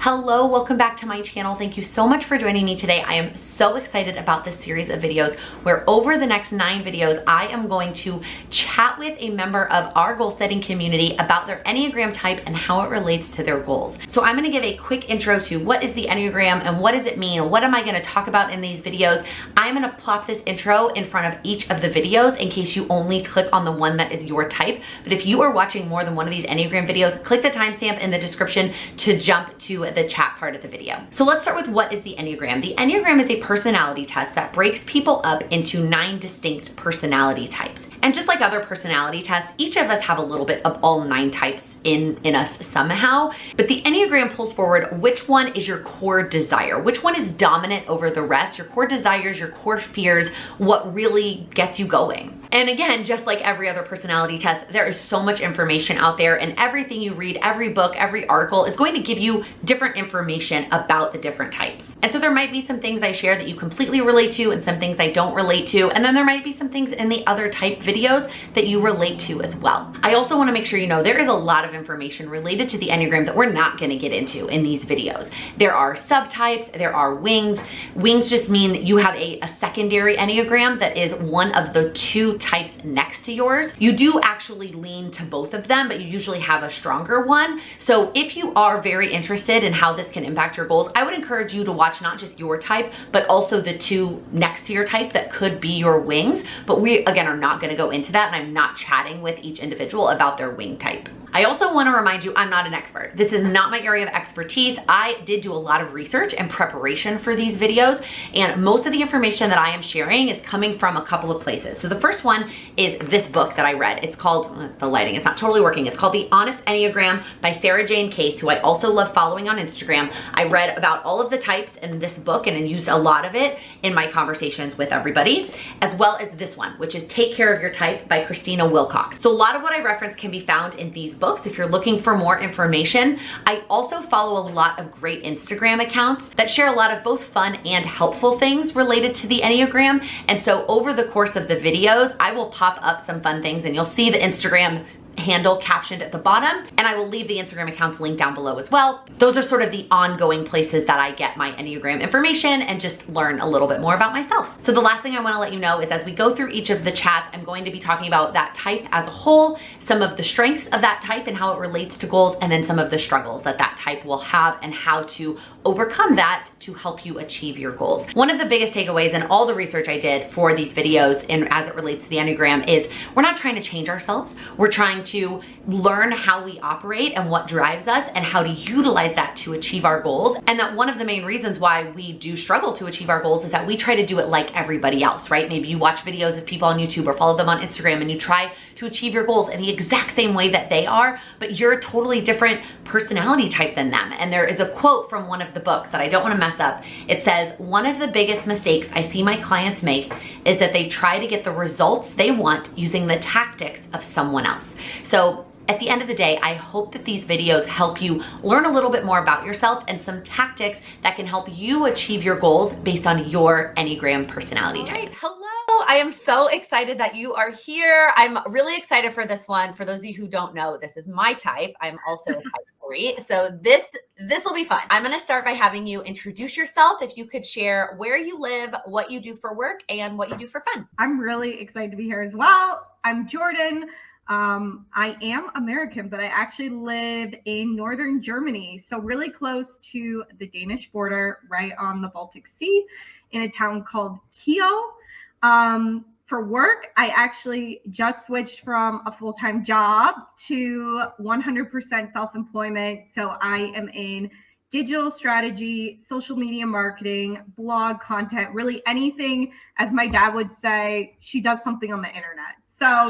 Hello, welcome back to my channel. Thank you so much for joining me today. I am so excited about this series of videos where over the next 9 videos, I am going to chat with a member of our goal setting community about their Enneagram type and how it relates to their goals. So I'm gonna give a quick intro to what is the Enneagram and what does it mean? What am I gonna talk about in these videos? I'm gonna plop this intro in front of each of the videos in case you only click on the one that is your type. But if you are watching more than one of these Enneagram videos, click the timestamp in the description to jump to the chat part of the video. So let's start with what is the Enneagram. The Enneagram is a personality test that breaks people up into 9 distinct personality types. And just like other personality tests, each of us have a little bit of all 9 types in us somehow. But the Enneagram pulls forward which one is your core desire, which one is dominant over the rest, your core desires, your core fears, what really gets you going. And again, just like every other personality test, there is so much information out there, and everything you read, every book, every article is going to give you different information about the different types. And so there might be some things I share that you completely relate to and some things I don't relate to. And then there might be some things in the other type videos that you relate to as well. I also want to make sure you know there is a lot of information related to the Enneagram that we're not going to get into in these videos. There are subtypes, there are wings. Wings just mean you have a secondary Enneagram that is one of the 2 types next to yours. You do actually lean to both of them, but you usually have a stronger one. So if you are very interested in how this can impact your goals, I would encourage you to watch not just your type, but also the 2 next to your type that could be your wings. But we, again, are not going to go into that, and I'm not chatting with each individual about their wing type. I also want to remind you, I'm not an expert. This is not my area of expertise. I did do a lot of research and preparation for these videos, and most of the information that I am sharing is coming from a couple of places. So the first one is this book that I read. It's called, the lighting is not totally working. It's called The Honest Enneagram by Sarah Jane Case, who I also love following on Instagram. I read about all of the types in this book and used a lot of it in my conversations with everybody, as well as this one, which is Take Care of Your Type by Christina Wilcox. So a lot of what I reference can be found in these books if you're looking for more information. I also follow a lot of great Instagram accounts that share a lot of both fun and helpful things related to the Enneagram. And so over the course of the videos, I will pop up some fun things and you'll see the Instagram handle captioned at the bottom, and I will leave the Instagram accounts linked down below as well. Those are sort of the ongoing places that I get my Enneagram information and just learn a little bit more about myself. So the last thing I want to let you know is as we go through each of the chats, I'm going to be talking about that type as a whole, some of the strengths of that type and how it relates to goals, and then some of the struggles that that type will have and how to overcome that to help you achieve your goals. One of the biggest takeaways in all the research I did for these videos and as it relates to the Enneagram is we're not trying to change ourselves. We're trying to learn how we operate and what drives us and how to utilize that to achieve our goals. And that one of the main reasons why we do struggle to achieve our goals is that we try to do it like everybody else, right? Maybe you watch videos of people on YouTube or follow them on Instagram and you try to achieve your goals in the exact same way that they are, but you're a totally different personality type than them. And there is a quote from one of the books that I don't want to mess up. It says, "One of the biggest mistakes I see my clients make is that they try to get the results they want using the tactics of someone else." So at the end of the day, I hope that these videos help you learn a little bit more about yourself and some tactics that can help you achieve your goals based on your Enneagram personality type. Right. Hello. I am so excited that you are here. I'm really excited for this one. For those of you who don't know, this is my type. I'm also a type 3. So this will be fun. I'm going to start by having you introduce yourself. If you could share where you live, what you do for work, and what you do for fun. I'm really excited to be here as well. I'm Jordan. I am American, but I actually live in northern Germany, so really close to the Danish border, right on the Baltic Sea, in a town called Kiel. For work, I actually just switched from a full-time job to 100% self-employment. So I am in digital strategy, social media marketing, blog content, really anything, as my dad would say, she does something on the internet. So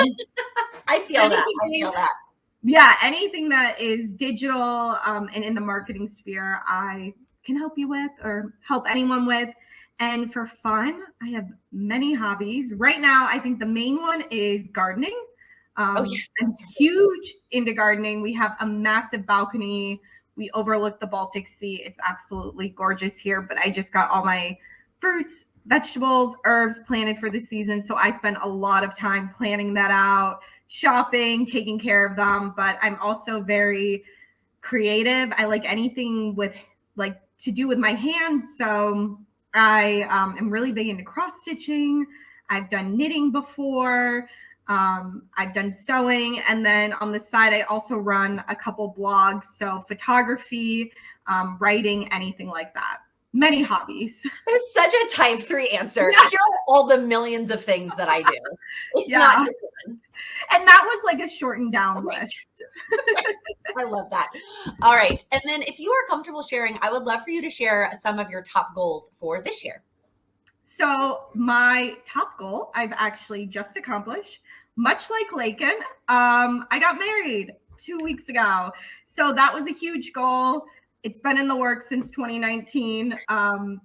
I feel that. Yeah, anything that is digital and in the marketing sphere, I can help you with or help anyone with. And for fun, I have many hobbies. Right now, I think the main one is gardening. Yes. I'm huge into gardening. We have a massive balcony. We overlook the Baltic Sea. It's absolutely gorgeous here, but I just got all my fruits, vegetables, herbs planted for the season. So I spend a lot of time planning that out, shopping, taking care of them. But I'm also very creative. I like anything with like to do with my hands. So I am really big into cross stitching. I've done knitting before. I've done sewing. And then on the side, I also run a couple blogs. So photography, writing, anything like that. Many hobbies. It's such a type 3 answer. Yeah. Here are all the millions of things that I do. It's not just one. And that was like a shortened down list. I love that. All right. And then if you are comfortable sharing, I would love for you to share some of your top goals for this year. So my top goal, I've actually just accomplished, much like Laken. I got married 2 weeks ago. So that was a huge goal. It's been in the works since 2019.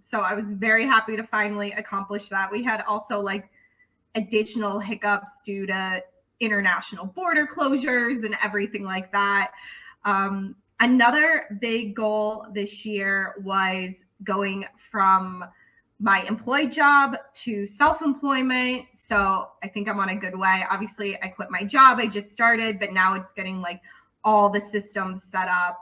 So I was very happy to finally accomplish that. We had also like additional hiccups due to international border closures and everything like that. Another big goal this year was going from my employed job to self-employment. So I think I'm on a good way. Obviously, I quit my job. I just started, but now it's getting like all the systems set up.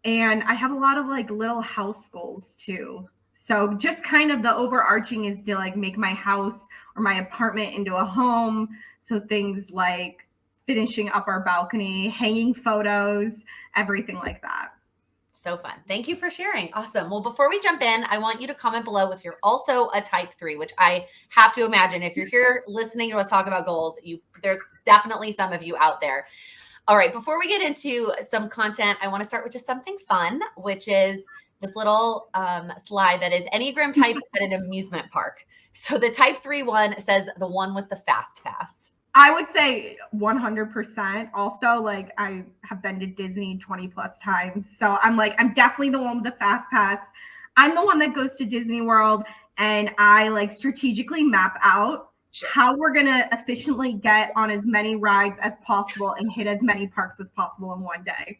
And I have a lot of like little house goals too. So just kind of the overarching is to like make my house or my apartment into a home. So things like finishing up our balcony, hanging photos, everything like that. So fun. Thank you for sharing. Awesome. Well, before we jump in, I want you to comment below if you're also a type 3, which I have to imagine if you're here listening to us talk about goals, there's definitely some of you out there. All right. Before we get into some content, I want to start with just something fun, which is this little slide that is Enneagram types at an amusement park. So the type 3 one says the one with the fast pass. I would say 100%. Also, like I have been to Disney 20 plus times. So I'm definitely the one with the fast pass. I'm the one that goes to Disney World and I like strategically map out how we're going to efficiently get on as many rides as possible and hit as many parks as possible in one day.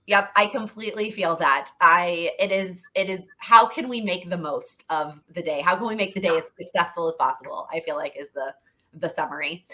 Yep, I completely feel that. It is how can we make the most of the day? How can we make the day as successful as possible? I feel like is the summary.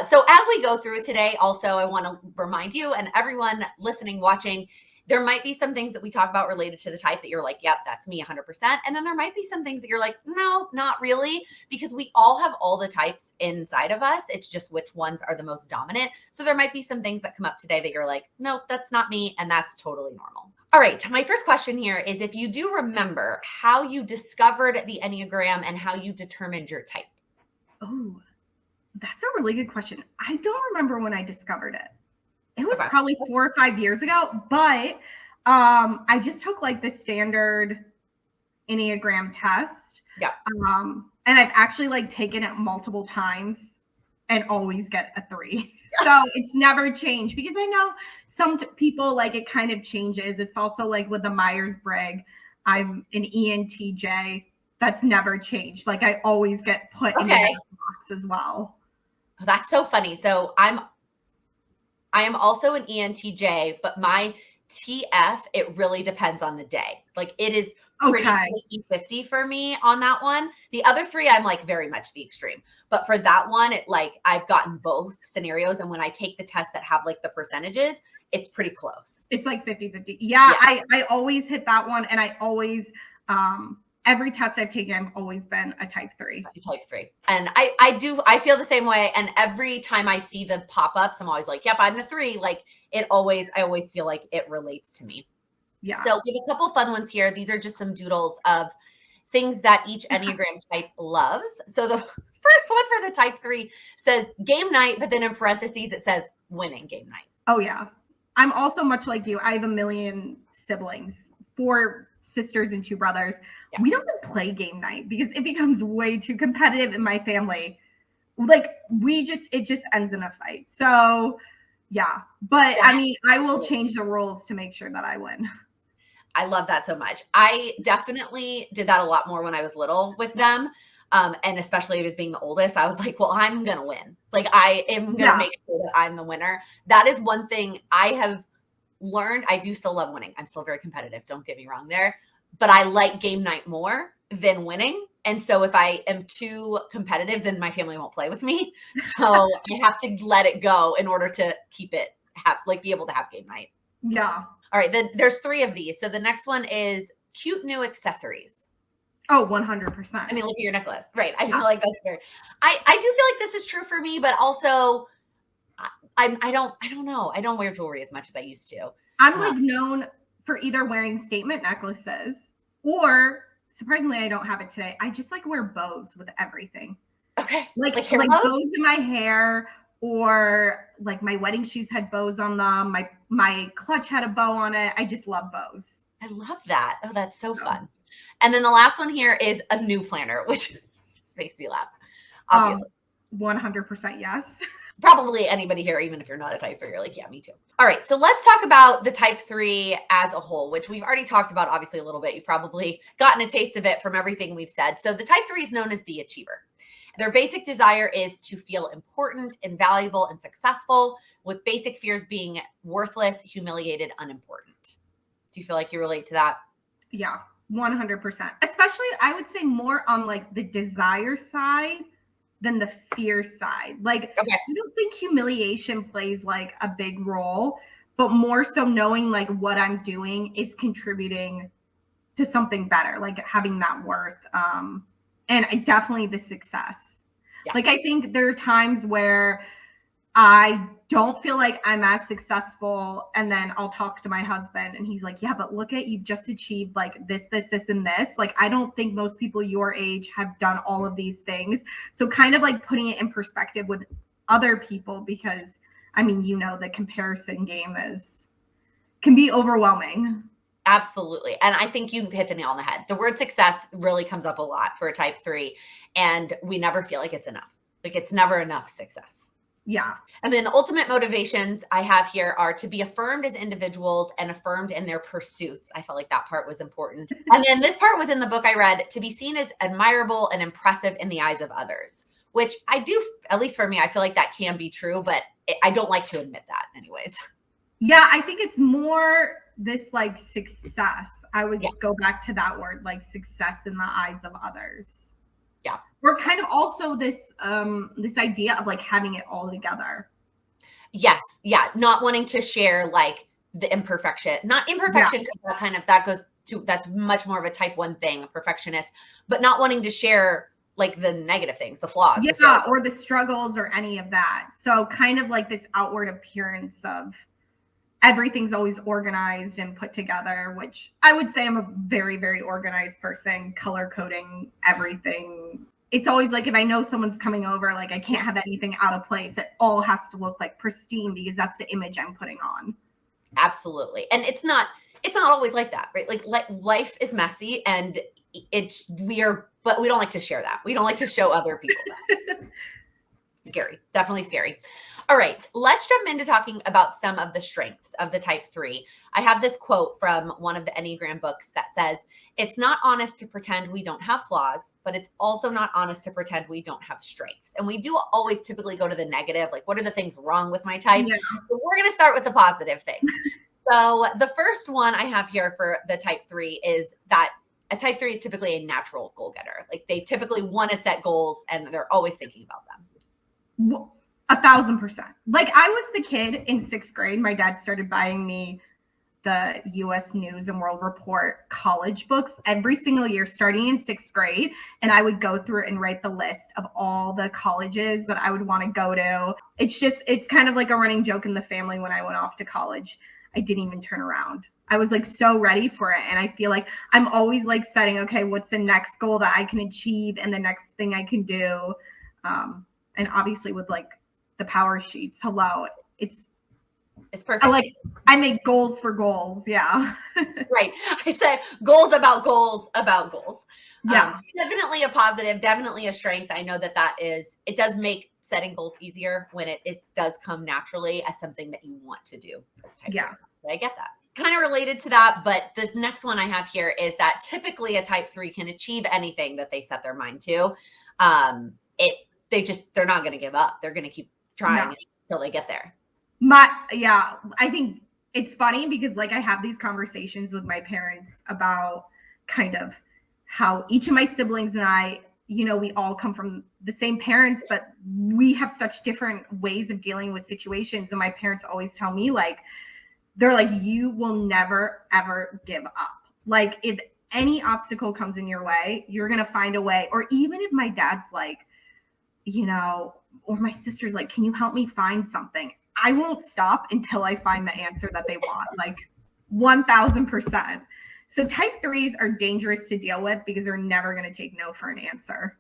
So as we go through it today, also I want to remind you and everyone listening, watching, there might be some things that we talk about related to the type that you're like, yep, that's me 100%. And then there might be some things that you're like, no, not really, because we all have all the types inside of us. It's just which ones are the most dominant. So there might be some things that come up today that you're like, no, that's not me. And that's totally normal. All right. My first question here is if you do remember how you discovered the Enneagram and how you determined your type. Oh, that's a really good question. I don't remember when I discovered it. It was probably 4 or 5 years ago, but I just took like the standard Enneagram test. Yeah. And I've actually like taken it multiple times and always get a 3. So it's never changed because I know some people like it kind of changes. It's also like with the Myers-Briggs, I'm an ENTJ. That's never changed. Like I always get put in that box as well. That's so funny. So I am also an ENTJ, but my TF, it really depends on the day. Like it is pretty 50-50 for me on that one. The other 3, I'm like very much the extreme. But for that one, it like I've gotten both scenarios. And when I take the test that have like the percentages, it's pretty close. It's like 50-50. Yeah. I always hit that one. And I always, every test I've taken, I've always been a type 3. Type 3. And I feel the same way. And every time I see the pop-ups, I'm always like, yep, I'm the 3. Like I always feel like it relates to me. Yeah. So we have a couple fun ones here. These are just some doodles of things that each Enneagram type loves. So the first one for the type 3 says game night, but then in parentheses, it says winning game night. Oh yeah. I'm also much like you. I have a million siblings, 4 sisters and 2 brothers. Yeah. We don't even play game night because it becomes way too competitive in my family. Like it just ends in a fight. So yeah, but I mean, I will change the rules to make sure that I win. I love that so much. I definitely did that a lot more when I was little with them. And especially as being the oldest, I was like, well, I'm going to win. Like I am going to make sure that I'm the winner. That is one thing I have learned. I do still love winning. I'm still very competitive. Don't get me wrong there, but I like game night more than winning. And so if I am too competitive, then my family won't play with me. So I have to let it go in order to keep it, be able to have game night. Yeah. All right, then there's 3 of these. So the next one is cute new accessories. Oh, 100%. I mean, look at your necklace. Right. I Yeah. feel like that's very, I do feel like this is true for me, but also I don't know. I don't wear jewelry as much as I used to. I'm like known for either wearing statement necklaces or surprisingly, I don't have it today. I just like wear bows with everything. Okay. Like hair bows? bows in my hair, or like my wedding shoes had bows on them. My clutch had a bow on it. I just love bows. I love that. Oh, that's so fun. And then the last one here is a new planner, which just makes me laugh. Obviously. 100% yes. Probably anybody here, even if you're not a type 3, you're like, yeah, me too. All right. So let's talk about the type 3 as a whole, which we've already talked about, obviously, a little bit. You've probably gotten a taste of it from everything we've said. So the type 3 is known as the achiever. Their basic desire is to feel important, invaluable, and successful, with basic fears being worthless, humiliated, unimportant. Do you feel like you relate to that? Yeah, 100%. Especially, I would say more on like the desire side than the fear side. Like, Okay. I don't think humiliation plays like a big role, but more so knowing like what I'm doing is contributing to something better, like having that worth. And definitely the success. Yeah. Like, I think there are times where I don't feel like I'm as successful. And then I'll talk to my husband and he's like, yeah, but look at, you've just achieved like this, and this. Like, I don't think most people your age have done all of these things. So kind of like putting it in perspective with other people, because I mean, the comparison game can be overwhelming. Absolutely. And I think you hit the nail on the head. The word success really comes up a lot for a type 3, and we never feel like it's enough. Like, it's never enough success. Yeah. And then the ultimate motivations I have here are to be affirmed as individuals and affirmed in their pursuits. I felt like that part was important. And then this part was in the book I read, to be seen as admirable and impressive in the eyes of others, which I do, at least for me, I feel like that can be true, but I don't like to admit that anyways. Yeah, I think it's more this like success. I would go back to that word, like success in the eyes of others. Yeah. Or kind of also this idea of like having it all together. Yes. Yeah. Not wanting to share like the imperfection, not imperfection, because that goes to, that's much more of a type 1 thing, a perfectionist, but not wanting to share like the negative things, the flaws. Yeah, or the struggles or any of that. So kind of like this outward appearance of everything's always organized and put together, which I would say I'm a very, very organized person, color coding everything. It's always like, if I know someone's coming over, like I can't have anything out of place. It all has to look like pristine because that's the image I'm putting on. Absolutely. And it's not always like that, right? Like life is messy, and but we don't like to share that. We don't like to show other people that. Scary. Definitely scary. All right, let's jump into talking about some of the strengths of the type 3. I have this quote from one of the Enneagram books that says, it's not honest to pretend we don't have flaws, but it's also not honest to pretend we don't have strengths. And we do always typically go to the negative, like what are the things wrong with my type? Yeah. So we're going to start with the positive things. So the first one I have here for the type 3 is that a type 3 is typically a natural goal getter. Like they typically want to set goals and they're always thinking about them. 1,000%. Like I was the kid in 6th grade. My dad started buying me the U.S. News and World Report college books every single year, starting in 6th grade. And I would go through and write the list of all the colleges that I would want to go to. It's kind of like a running joke in the family. When I went off to college, I didn't even turn around. I was like so ready for it. And I feel like I'm always like setting, okay, what's the next goal that I can achieve and the next thing I can do. And obviously with like the power sheets, hello, it's perfect. I make goals for goals. Yeah. Right. I said goals about goals about goals. Yeah. Definitely a positive, definitely a strength. I know that it does make setting goals easier when does come naturally as something that you want to do. Yeah. I get that. Kind of related to that, but the next one I have here is that typically a type 3 can achieve anything that they set their mind to. They're not going to give up. They're going to keep trying until they get there. I think it's funny because like I have these conversations with my parents about kind of how each of my siblings and I, we all come from the same parents, but we have such different ways of dealing with situations. And my parents always tell me like, they're like, you will never, ever give up. Like if any obstacle comes in your way, you're going to find a way. Or even if my dad's like, you know, or my sister's like, can you help me find something? I won't stop until I find the answer that they want, like 1000%. So type 3s are dangerous to deal with because they're never going to take no for an answer.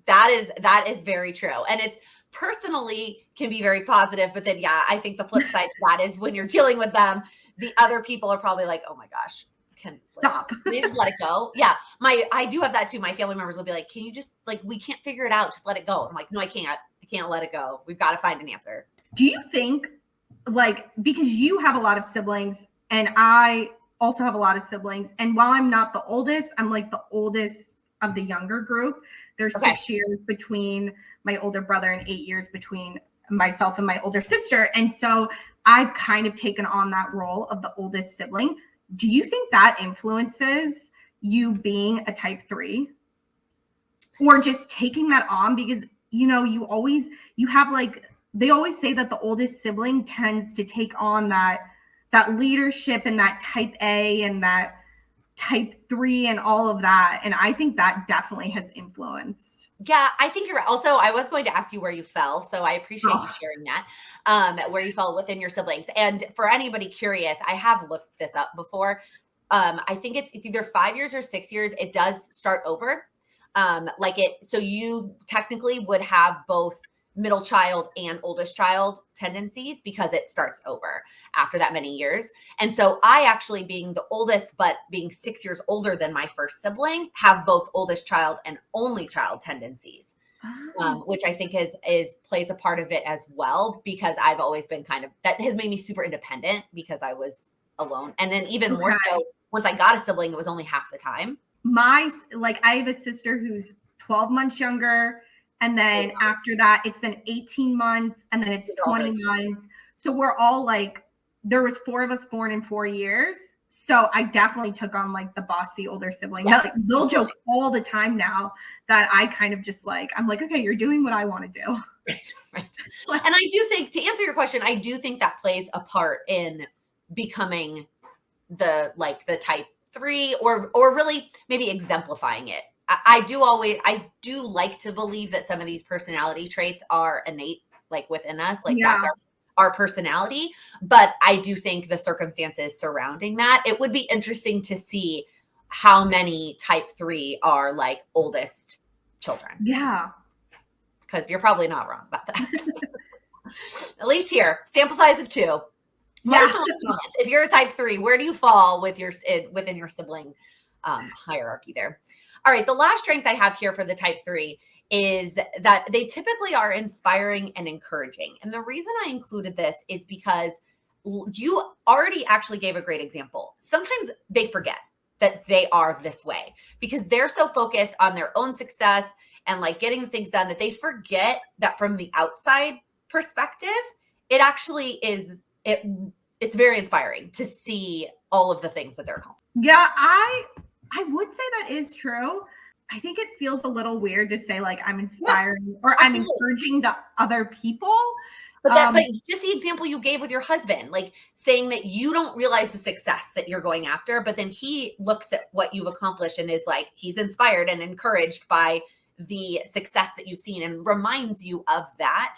That is very true. And it's personally can be very positive, but then, yeah, I think the flip side to that is when you're dealing with them, the other people are probably like, oh my gosh, stop. Can you just let it go? Yeah. I do have that too. My family members will be like, can you just like, we can't figure it out. Just let it go. I'm like, no, I can't let it go. We've got to find an answer. Do you think like, because you have a lot of siblings and I also have a lot of siblings. And while I'm not the oldest, I'm like the oldest of the younger group. There's 6 years between my older brother and 8 years between myself and my older sister. And so I've kind of taken on that role of the oldest sibling. Do you think that influences you being a type 3 or just taking that on? Because, you know, you have like, they always say that the oldest sibling tends to take on that leadership and that type A and that type 3 and all of that. And I think that definitely has influenced. Yeah, I think you're right. Also, I was going to ask you where you fell. So I appreciate you sharing that, where you fell within your siblings. And for anybody curious, I have looked this up before. I think it's either 5 years or 6 years. It does start over. So you technically would have both middle child and oldest child tendencies because it starts over after that many years. And so I actually, being the oldest, but being 6 years older than my first sibling, have both oldest child and only child tendencies, which I think plays a part of it as well, because I've always been that has made me super independent because I was alone. And then even more so, once I got a sibling, it was only half the time. I have a sister who's 12 months younger. And then after that, it's then 18 months and then it's 20 months. So we're all like, there was 4 of us born in 4 years. So I definitely took on like the bossy older sibling. Yeah, like, they'll joke all the time now that I kind of just like, I'm like, okay, you're doing what I want to do. Right. And I do think, to answer your question, I do think that plays a part in becoming the type 3 or really maybe exemplifying it. I do like to believe that some of these personality traits are innate, like within us, like that's our personality. But I do think the circumstances surrounding that, it would be interesting to see how many type 3 are like oldest children. Yeah. Because you're probably not wrong about that. At least here, sample size of 2. Yeah. If you're a type 3, where do you fall within your sibling hierarchy there? All right, the last strength I have here for the type 3 is that they typically are inspiring and encouraging. And the reason I included this is because you already actually gave a great example. Sometimes they forget that they are this way because they're so focused on their own success and like getting things done that they forget that from the outside perspective, it actually is, it's very inspiring to see all of the things that they're accomplishing. Yeah, I would say that is true. I think it feels a little weird to say like I'm inspiring or I'm encouraging to other people. But just the example you gave with your husband, like saying that you don't realize the success that you're going after, but then he looks at what you've accomplished and is like, he's inspired and encouraged by the success that you've seen and reminds you of that.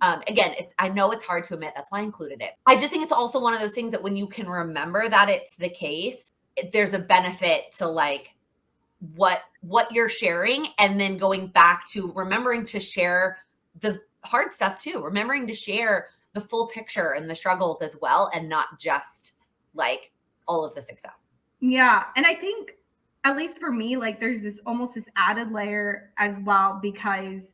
Again, I know it's hard to admit. That's why I included it. I just think it's also one of those things that when you can remember that it's the case, there's a benefit to like what you're sharing and then going back to remembering to share the hard stuff too, remembering to share the full picture and the struggles as well, and not just like all of the success. Yeah. And I think at least for me, like there's this almost this added layer as well, because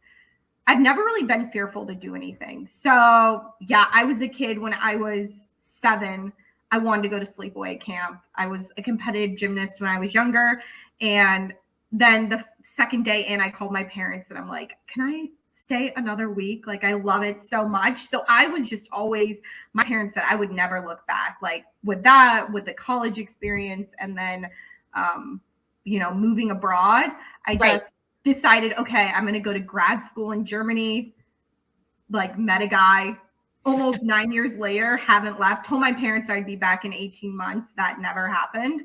I've never really been fearful to do anything. So yeah, I was a kid when I was 7. I wanted to go to sleepaway camp. I was a competitive gymnast when I was younger. And then the second day in, I called my parents and I'm like, can I stay another week? Like, I love it so much. So I was just always, my parents said I would never look back. Like with the college experience and then, moving abroad, I just decided, okay, I'm going to go to grad school in Germany, like met a guy, almost 9 years later, haven't left. Told my parents I'd be back in 18 months. That never happened.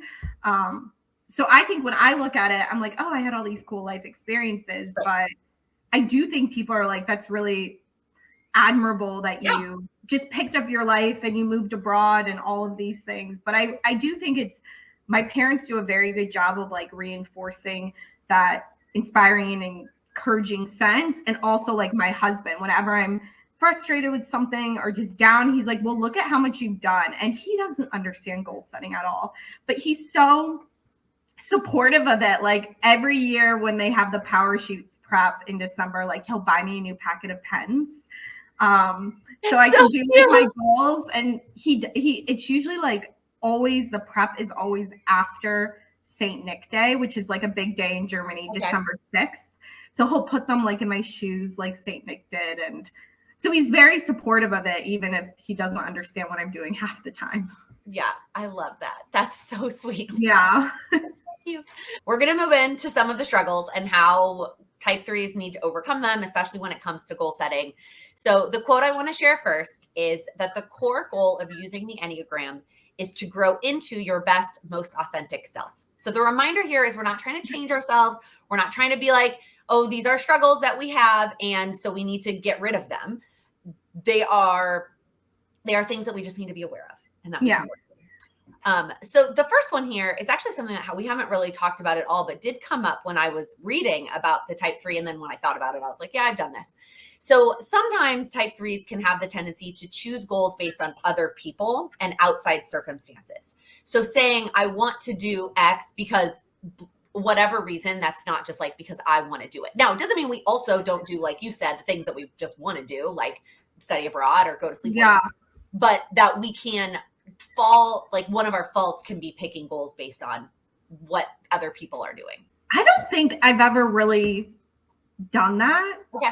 So I think when I look at it, I'm like, oh, I had all these cool life experiences. But I do think people are like, that's really admirable that you just picked up your life and you moved abroad and all of these things. But I do think my parents do a very good job of like reinforcing that inspiring and encouraging sense. And also like my husband, whenever I'm frustrated with something or just down, he's like, well, look at how much you've done. And he doesn't understand goal setting at all, but he's so supportive of it. Like every year when they have the power shoots prep in December, like he'll buy me a new packet of pens. So I can do my goals, and he it's usually like always the prep is always after Saint Nick Day, which is like a big day in Germany, December 6th. So he'll put them like in my shoes like Saint Nick did. And so he's very supportive of it, even if he doesn't understand what I'm doing half the time. Yeah, I love that. That's so sweet. Yeah. We're going to move into some of the struggles and how type 3s need to overcome them, especially when it comes to goal setting. So the quote I want to share first is that the core goal of using the Enneagram is to grow into your best, most authentic self. So the reminder here is we're not trying to change ourselves. We're not trying to be like, oh, these are struggles that we have, and so we need to get rid of them. They are things that we just need to be aware of, and that we can work with. So the first one here is actually something that we haven't really talked about at all, but did come up when I was reading about the type 3. And then when I thought about it, I was like, yeah, I've done this. So sometimes type 3s can have the tendency to choose goals based on other people and outside circumstances. So saying I want to do X because whatever reason, that's not just like because I want to do it. Now, it doesn't mean we also don't do, like you said, the things that we just want to do, like study abroad or go to sleep. Yeah. But that we can fall, like one of our faults can be picking goals based on what other people are doing. I don't think I've ever really done that. Okay.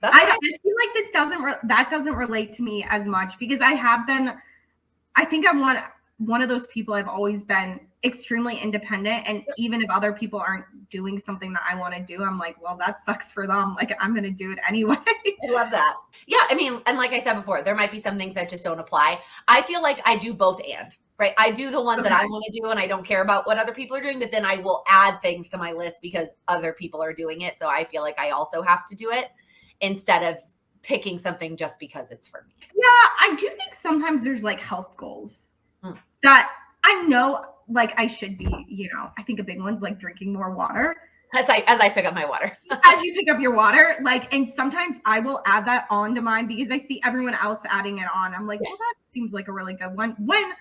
I feel like that doesn't relate to me as much because I think I'm one of those people. I've always been extremely independent. And even if other people aren't doing something that I want to do, I'm like, well, that sucks for them. Like, I'm going to do it anyway. I love that. Yeah. I mean, and like I said before, there might be some things that just don't apply. I feel like I do both and, right? I do the ones that I want to do and I don't care about what other people are doing, but then I will add things to my list because other people are doing it. So I feel like I also have to do it instead of picking something just because it's for me. Yeah. I do think sometimes there's like health goals that I know like I should be, I think a big one's like drinking more water. As I pick up my water. As you pick up your water, like, and sometimes I will add that on to mine because I see everyone else adding it on. I'm like, well, that seems like a really good one. When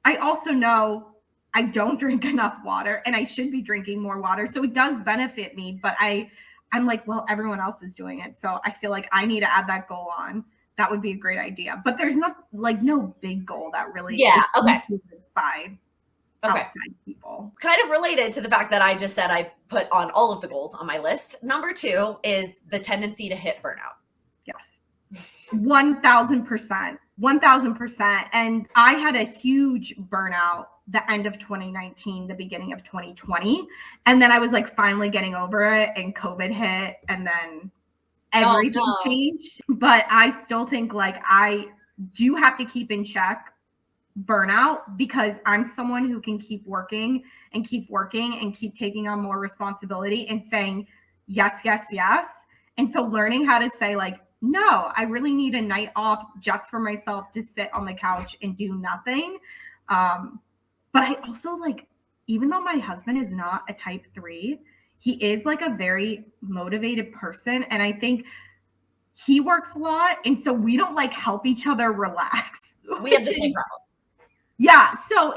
I also know I don't drink enough water and I should be drinking more water. So it does benefit me, but I'm like, well, everyone else is doing it. So I feel like I need to add that goal on. That would be a great idea. But there's no big goal that really is by outside people. Kind of related to the fact that I just said I put on all of the goals on my list. Number 2 is the tendency to hit burnout. Yes. 1,000%. 1,000%. And I had a huge burnout the end of 2019, the beginning of 2020. And then I was like finally getting over it and COVID hit and then everything changed. But I still think like I do have to keep in check burnout because I'm someone who can keep working and keep taking on more responsibility and saying yes, yes, yes. And so learning how to say like, no, I really need a night off just for myself to sit on the couch and do nothing. But I also like, even though my husband is not a type 3, he is like a very motivated person. And I think he works a lot. And so we don't like help each other relax. We have the same problem. Yeah. So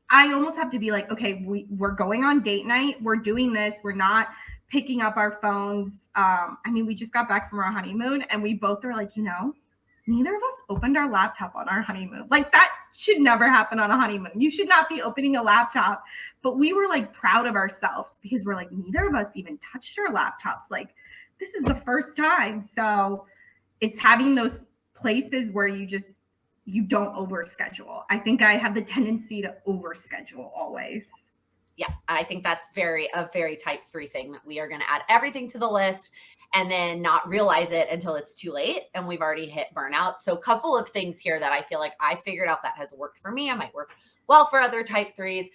I almost have to be like, okay, we're going on date night. We're doing this. We're not picking up our phones. We just got back from our honeymoon and we both are like, neither of us opened our laptop on our honeymoon. Like that should never happen on a honeymoon. You should not be opening a laptop. But we were like proud of ourselves because we're like, neither of us even touched our laptops. Like this is the first time. So it's having those places where you don't overschedule. I think I have the tendency to overschedule always. Yeah, I think that's a very type 3 thing that we are going to add everything to the list. and then not realize it until it's too late and we've already hit burnout. So a couple of things here that I feel like I figured out that has worked for me, I might work well for other type 3s,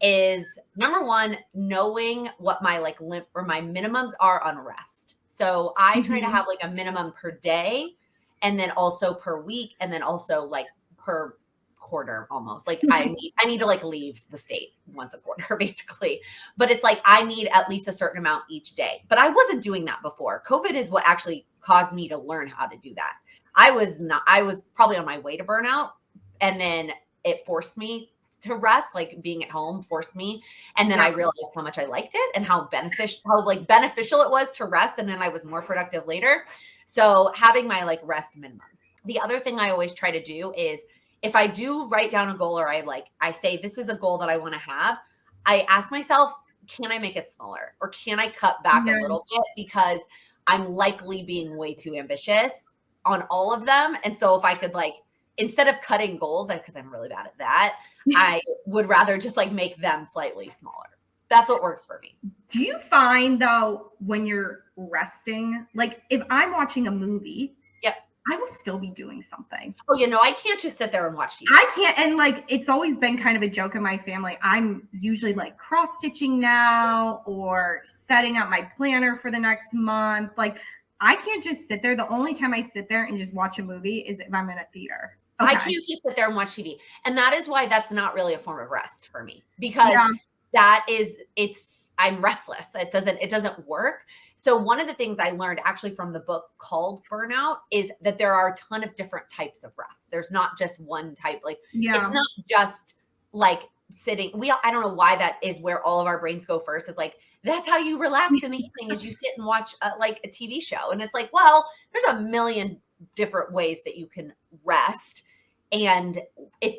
is number one, knowing what my like limp or my minimums are on rest. So I try to have like a minimum per day, and then also per week, and then also like per quarter almost. Like I need to like leave the state once a quarter basically. But it's like I need at least a certain amount each day. But I wasn't doing that before. COVID is what actually caused me to learn how to do that. I was probably on my way to burnout, and then it forced me to rest, like being at home forced me. And then I realized how much I liked it and how beneficial it was to rest. And then I was more productive later. So having my like rest minimums. The other thing I always try to do is if I do write down a goal, or I say, this is a goal that I want to have, I ask myself, can I make it smaller, or can I cut back a little bit, because I'm likely being way too ambitious on all of them. And so if I could like, instead of cutting goals, because I'm really bad at that, I would rather just like make them slightly smaller. That's what works for me. Do you find though, when you're resting, like if I'm watching a movie, I will still be doing something. Oh, I can't just sit there and watch TV. I can't. And like, it's always been kind of a joke in my family. I'm usually like cross stitching now, or setting up my planner for the next month. Like I can't just sit there. The only time I sit there and just watch a movie is if I'm in a theater. Okay. I can't just sit there and watch TV. And that is why that's not really a form of rest for me, because I'm restless. It doesn't work. So one of the things I learned actually from the book called Burnout is that there are a ton of different types of rest. There's not just one type. Like it's not just like sitting. I don't know why that is where all of our brains go first, is like, that's how you relax in the evening, is you sit and watch like a TV show. And it's like, well, there's a million different ways that you can rest. And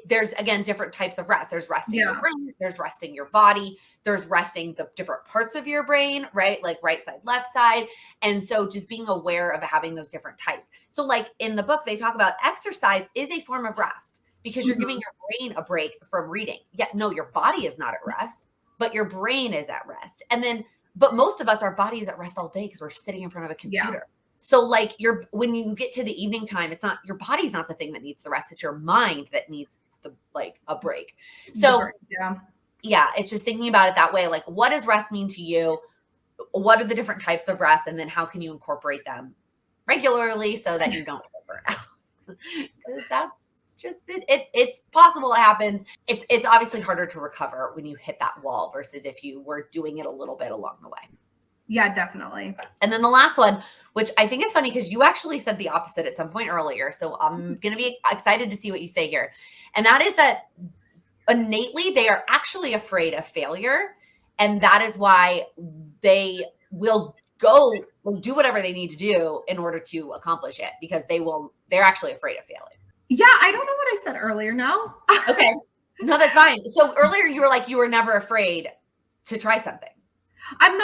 there's, again, different types of rest. There's resting your brain, there's resting your body, there's resting the different parts of your brain, right? Like right side, left side. And so just being aware of having those different types. So like in the book, they talk about exercise is a form of rest, because you're giving your brain a break from reading. No, your body is not at rest, but your brain is at rest. And then, but most of us, our body is at rest all day because we're sitting in front of a computer. Yeah. So like when you get to the evening time, it's not, your body's not the thing that needs the rest. It's your mind that needs a break. So it's just thinking about it that way. Like, what does rest mean to you? What are the different types of rest? And then how can you incorporate them regularly so that you don't get burnt out? Because that's just, it's possible it happens. It's obviously harder to recover when you hit that wall versus if you were doing it a little bit along the way. Yeah, definitely. And then the last one, which I think is funny because you actually said the opposite at some point earlier. So I'm going to be excited to see what you say here. And that is that innately they are actually afraid of failure. And that is why they will do whatever they need to do in order to accomplish it, because they're actually afraid of failing. Yeah, I don't know what I said earlier now. Okay. No, that's fine. So earlier you were like, you were never afraid to try something. I'm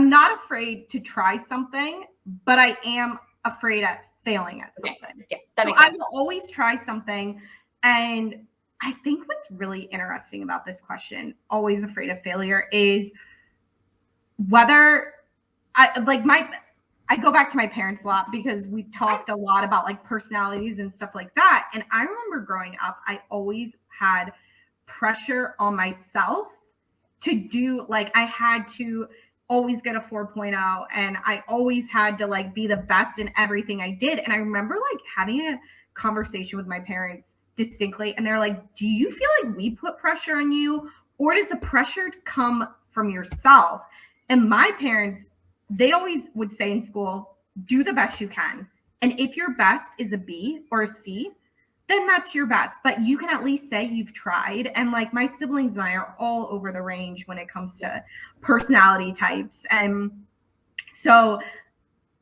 not afraid to try something, but I am afraid at failing at something. Okay. Yeah, that makes sense. I will always try something. And I think what's really interesting about this question, always afraid of failure, is whether I go back to my parents a lot because we talked a lot about like personalities and stuff like that. And I remember growing up, I always had pressure on myself to do, like I had to always get a 4.0, and I always had to like be the best in everything I did. And I remember like having a conversation with my parents distinctly, and they're like, do you feel like we put pressure on you, or does the pressure come from yourself? And my parents, they always would say in school, do the best you can. And if your best is a B or a C, then that's your best. But you can at least say you've tried. And like my siblings and I are all over the range when it comes to personality types. And so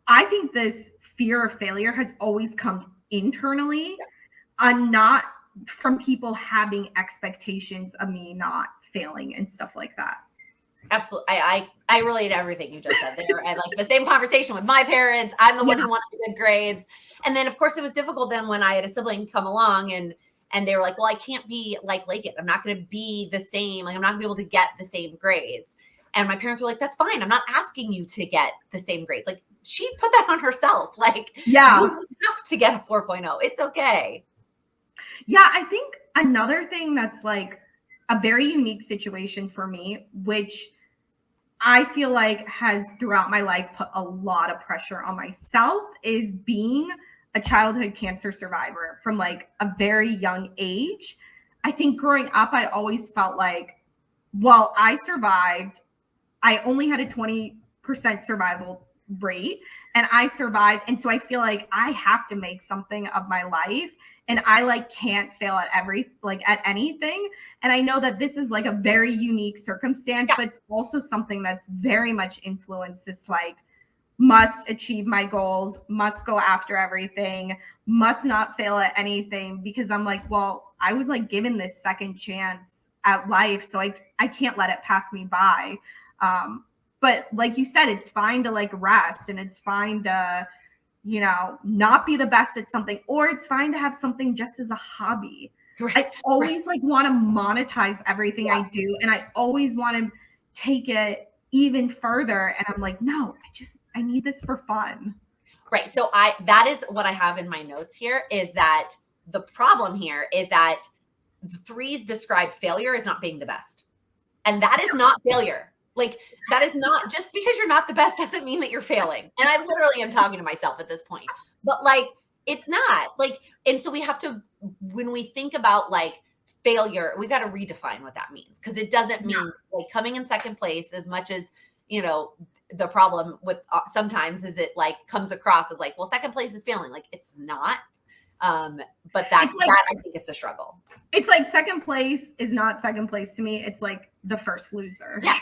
I think this fear of failure has always come internally, and not from people having expectations of me not failing and stuff like that. Absolutely. I relate to everything you just said there. And like the same conversation with my parents. I'm the one who wanted the good grades. And then of course it was difficult then when I had a sibling come along and they were like, well, I can't be like Laken. I'm not going to be the same. Like I'm not going to be able to get the same grades. And my parents were like, that's fine. I'm not asking you to get the same grades. Like, she put that on herself. Like, Yeah. you don't have to get a 4.0. It's okay. Yeah, I think another thing that's like a very unique situation for me, which I feel like has throughout my life put a lot of pressure on myself, is being a childhood cancer survivor from like a very young age. I think growing up, I always felt like, well, I survived. I only had a 20% survival rate and I survived. And so I feel like I have to make something of my life, and I like can't fail at at anything. And I know that this is like a very unique circumstance, but it's also something that's very much influenced this like must achieve my goals, must go after everything, must not fail at anything, because I'm like, well, I was like given this second chance at life, so I can't let it pass me by. But like you said, it's fine to like rest, and it's fine to, you know, not be the best at something, or it's fine to have something just as a hobby. Right. I always like want to monetize everything I do, and I always want to take it even further. And I'm like, no, I need this for fun. Right. So that is what I have in my notes here, is that the problem here is that the 3s describe failure as not being the best. And that is not failure. Like, that is not, just because you're not the best doesn't mean that you're failing. And I literally am talking to myself at this point, but like, it's not like, and so we have to, when we think about like failure, we got to redefine what that means. Cause it doesn't mean like coming in second place, as much as, you know, the problem with sometimes is it like comes across as like, well, second place is failing. Like, it's not. But that I think is the struggle. It's like second place is not second place to me. It's like the first loser. Yeah.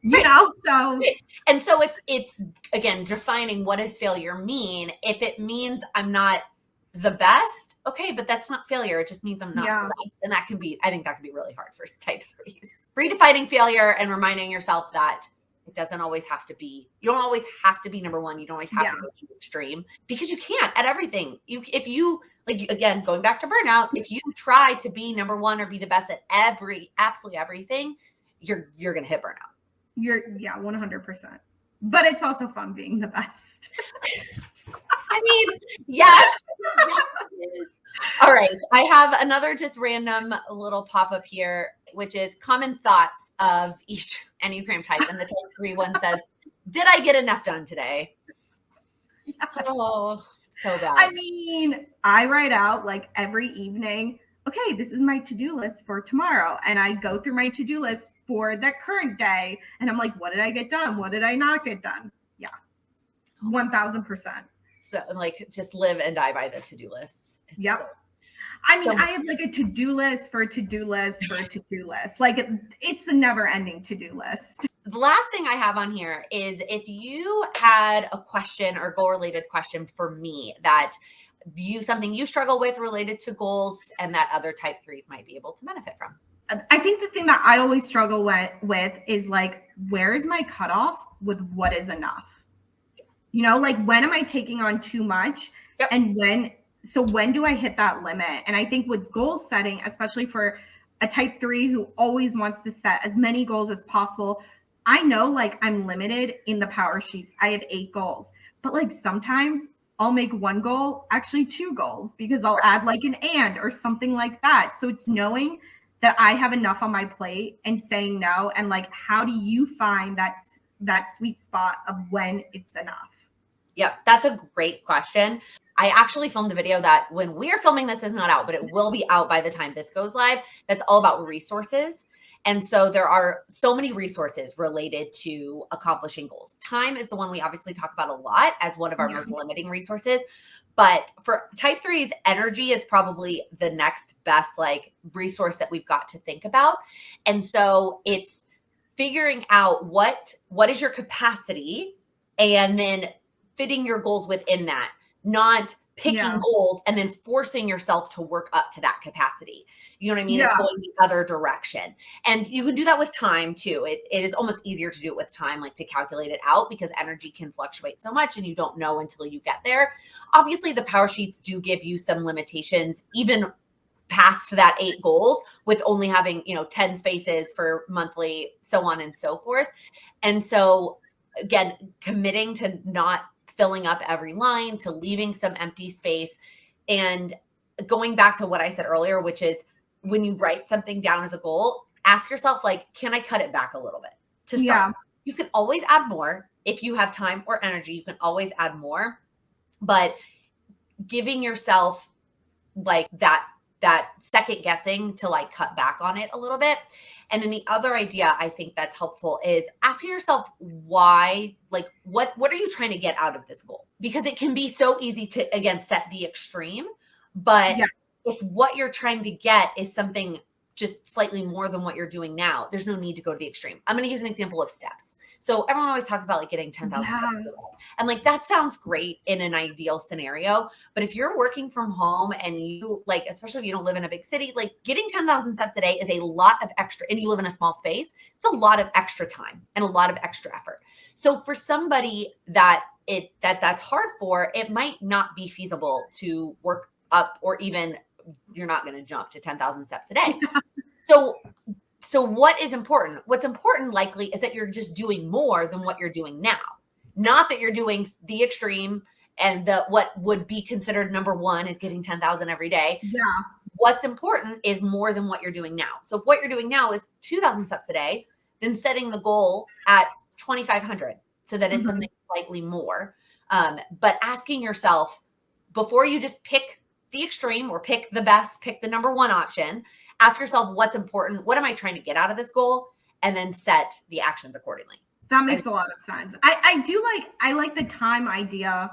You know, so. And so it's again, defining what does failure mean. If it means I'm not the best, okay, but that's not failure. It just means I'm not the best. And that can be, I think that can be really hard for type 3s. Redefining failure and reminding yourself that it doesn't always have to be, you don't always have to be number one. You don't always have to go to the extreme, because you can't at everything. If you like, again, going back to burnout, if you try to be number one or be the best at absolutely everything, you're going to hit burnout. 100%. But it's also fun being the best. I mean, yes. It is. All right. I have another just random little pop-up here, which is common thoughts of each Enneagram type. And the type 3 one says, did I get enough done today? Yes. Oh, so bad. I mean, I write out like every evening, okay, this is my to-do list for tomorrow. And I go through my to-do list for that current day. And I'm like, what did I get done? What did I not get done? Yeah. 1000%. So like, just live and die by the to-do lists. Yep. I mean, I have like a to-do list for a to-do list for a to-do list. Like it's the never-ending to-do list. The last thing I have on here is if you had a question or goal-related question for me that something you struggle with related to goals and that other type 3s might be able to benefit from. I think the thing that I always struggle with is like, where is my cutoff with what is enough? You know, like when am I taking on too much? Yep. And when do I hit that limit? And I think with goal setting, especially for a type 3 who always wants to set as many goals as possible, I know like I'm limited in the power sheets. I have 8 goals, but like sometimes I'll make 1 goal, actually 2 goals, because I'll add like an and or something like that. So it's knowing that I have enough on my plate and saying no. And like, how do you find that sweet spot of when it's enough? Yep. That's a great question. I actually filmed a video that when we are filming, this is not out, but it will be out by the time this goes live. That's all about resources. And so there are so many resources related to accomplishing goals. Time is the one we obviously talk about a lot as one of our most limiting resources. But for type 3s, energy is probably the next best like resource that we've got to think about. And so it's figuring out what is your capacity and then fitting your goals within that, not picking goals and then forcing yourself to work up to that capacity. You know what I mean? Yeah. It's going the other direction. And you can do that with time too. It is almost easier to do it with time, like to calculate it out, because energy can fluctuate so much and you don't know until you get there. Obviously, the power sheets do give you some limitations, even past that 8 goals with only having, 10 spaces for monthly, so on and so forth. And so again, committing to not filling up every line, to leaving some empty space, and going back to what I said earlier, which is when you write something down as a goal, ask yourself, like, can I cut it back a little bit to start? You can always add more. If you have time or energy, you can always add more, but giving yourself like that second guessing to like cut back on it a little bit. And then the other idea I think that's helpful is asking yourself why, like what are you trying to get out of this goal? Because it can be so easy to, again, set the extreme, but if what you're trying to get is something just slightly more than what you're doing now, there's no need to go to the extreme. I'm going to use an example of steps. So everyone always talks about like getting 10,000 steps a day. And like, that sounds great in an ideal scenario. But if you're working from home and you like, especially if you don't live in a big city, like getting 10,000 steps a day is a lot of extra, and you live in a small space, it's a lot of extra time and a lot of extra effort. So for somebody that's hard for, it might not be feasible to work up, or even you're not going to jump to 10,000 steps a day. So what is important? What's important likely is that you're just doing more than what you're doing now. Not that you're doing the extreme and what would be considered number one is getting 10,000 every day. Yeah. What's important is more than what you're doing now. So if what you're doing now is 2,000 steps a day, then setting the goal at 2,500 so that it's something slightly more. But asking yourself before you just pick the extreme or pick the best, pick the number one option, ask yourself what's important. What am I trying to get out of this goal? And then set the actions accordingly. That makes a lot of sense. I like the time idea,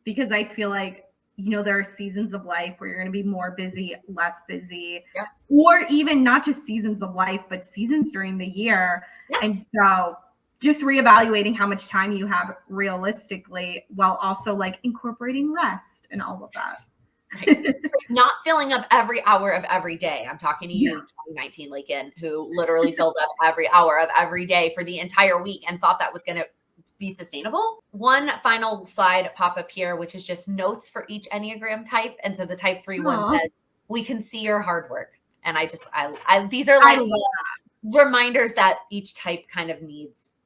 because I feel like, there are seasons of life where you're going to be more busy, less busy, or even not just seasons of life, but seasons during the year. And so just reevaluating how much time you have realistically, while also like incorporating rest and all of that. Right. Not filling up every hour of every day. I'm talking to you, 2019 Laken, who literally filled up every hour of every day for the entire week and thought that was going to be sustainable. One final slide pop up here, which is just notes for each Enneagram type. And so the type 3 one says, we can see your hard work. And these are like reminders that each type kind of needs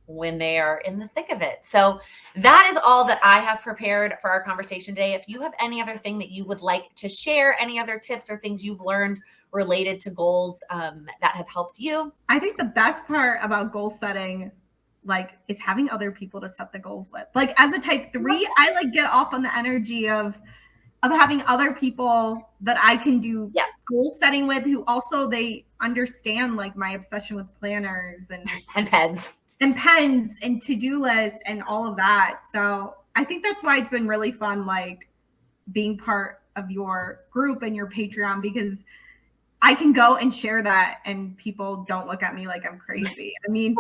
when they are in the thick of it. So that is all that I have prepared for our conversation today. If you have any other thing that you would like to share, any other tips or things you've learned related to goals that have helped you. I think the best part about goal setting, like, is having other people to set the goals with. Like, as a type 3, I like get off on the energy of having other people that I can do goal setting with, who also, they understand like my obsession with planners and pens and to-do lists and all of that. So I think that's why it's been really fun, like being part of your group and your Patreon, because I can go and share that and people don't look at me like I'm crazy. I mean,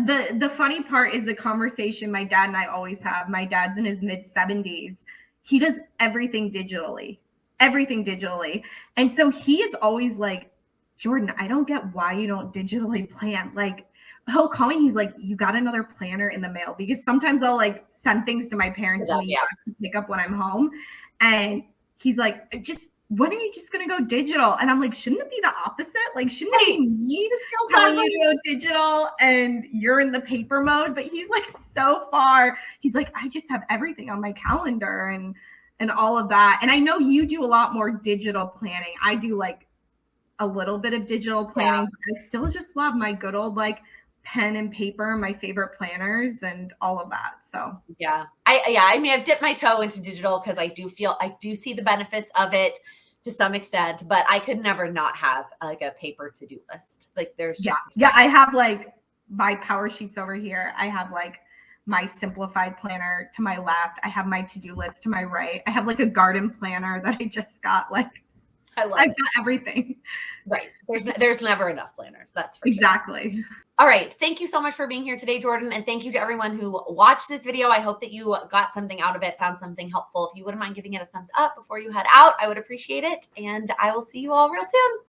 the funny part is the conversation my dad and I always have. My dad's in his mid-70s. He does everything digitally. And so he is always like, Jordan, I don't get why you don't digitally plan. Like, he'll call me. He's like, you got another planner in the mail? Because sometimes I'll like send things to my parents in the US to pick up when I'm home. And he's like, when are you just going to go digital? And I'm like, shouldn't it be the opposite? Like, shouldn't it be me telling you to go digital and you're in the paper mode? But he's like so far. He's like, I just have everything on my calendar and all of that. And I know you do a lot more digital planning. I do like a little bit of digital planning, but I still just love my good old like pen and paper, my favorite planners and all of that. So I mean, I've dipped my toe into digital because I do see the benefits of it to some extent, but I could never not have like a paper to-do list. Like there's just I have like my power sheets over here. I have like my simplified planner to my left. I have my to-do list to my right. I have like a garden planner that I just got. Like, I've got everything. Right. There's never enough planners. That's for exactly. Sure. All right. Thank you so much for being here today, Jordan. And thank you to everyone who watched this video. I hope that you got something out of it, found something helpful. If you wouldn't mind giving it a thumbs up before you head out, I would appreciate it. And I will see you all real soon.